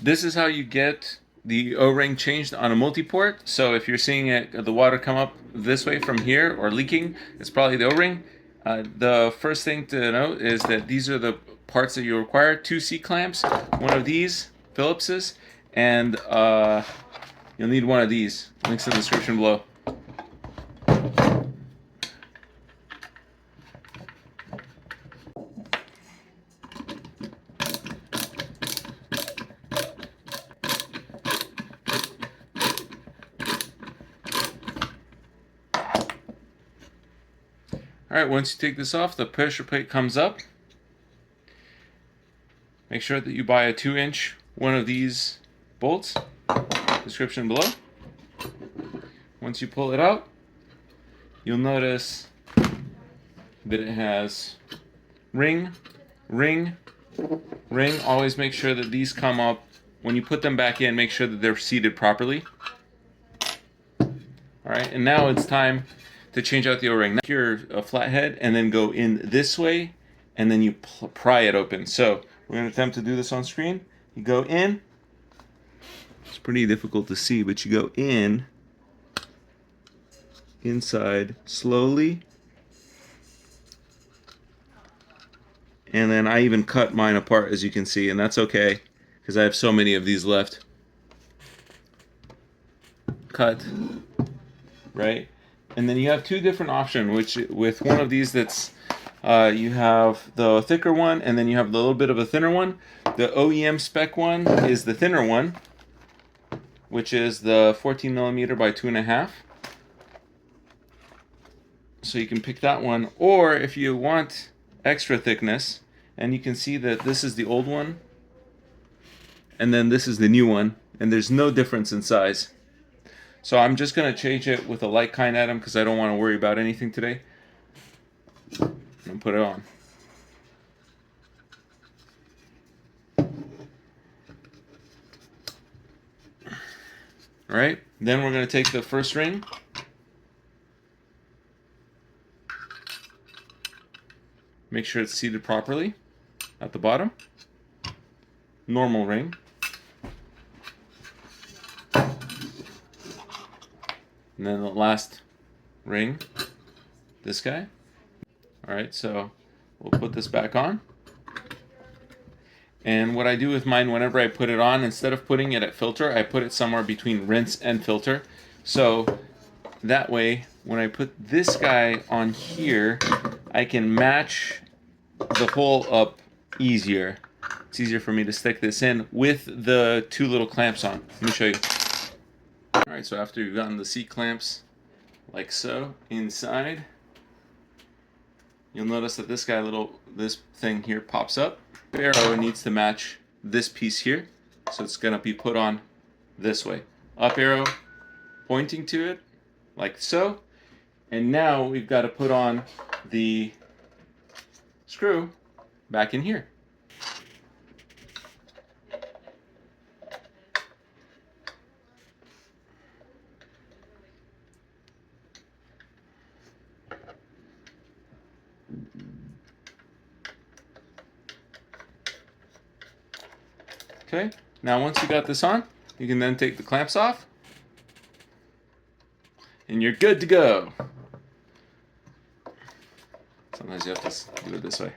This is how you get the O-ring changed on a multiport. So if you're seeing the water come up this way from here or leaking, it's probably the O-ring. The first thing to note is that these are the parts that you require. 2 C-clamps, one of these, Phillips's, and you'll need one of these. Links in the description below. Alright, once you take this off, the pressure plate comes up. Make sure that you buy a 2-inch one of these bolts. Description below. Once you pull it out, you'll notice that it has ring, ring, ring. Always make sure that these come up. When you put them back in, make sure that they're seated properly. Alright, and now it's time to change out the O-ring. Now you're a flathead and then go in this way and then you pry it open. So we're going to attempt to do this on screen. You go in. It's pretty difficult to see, but you go in, inside slowly. And then I even cut mine apart, as you can see, and that's okay because I have so many of these left. Cut, right? And then you have 2 different options, which with one of these that's you have the thicker one and then you have the little bit of a thinner one. The OEM spec one is the thinner one, which is the 14 millimeter by 2.5. So you can pick that one, or if you want extra thickness, and you can see that this is the old one and then this is the new one, and there's no difference in size. So I'm just going to change it with a light kind atom because I don't want to worry about anything today. And put it on. Alright, then we're going to take the first ring. Make sure it's seated properly at the bottom. Normal ring. And then the last ring, this guy. Alright, so we'll put this back on. And what I do with mine, whenever I put it on, instead of putting it at filter, I put it somewhere between rinse and filter. So that way, when I put this guy on here, I can match the hole up easier. It's easier for me to stick this in with the 2 little clamps on. Let me show you. Alright, so after you've gotten the C-clamps like so inside, you'll notice that this thing here pops up. The arrow needs to match this piece here, so it's going to be put on this way. Up arrow pointing to it, like so. And now we've got to put on the screw back in here. Okay, now once you got this on, you can then take the clamps off, and you're good to go. Sometimes you have to do it this way.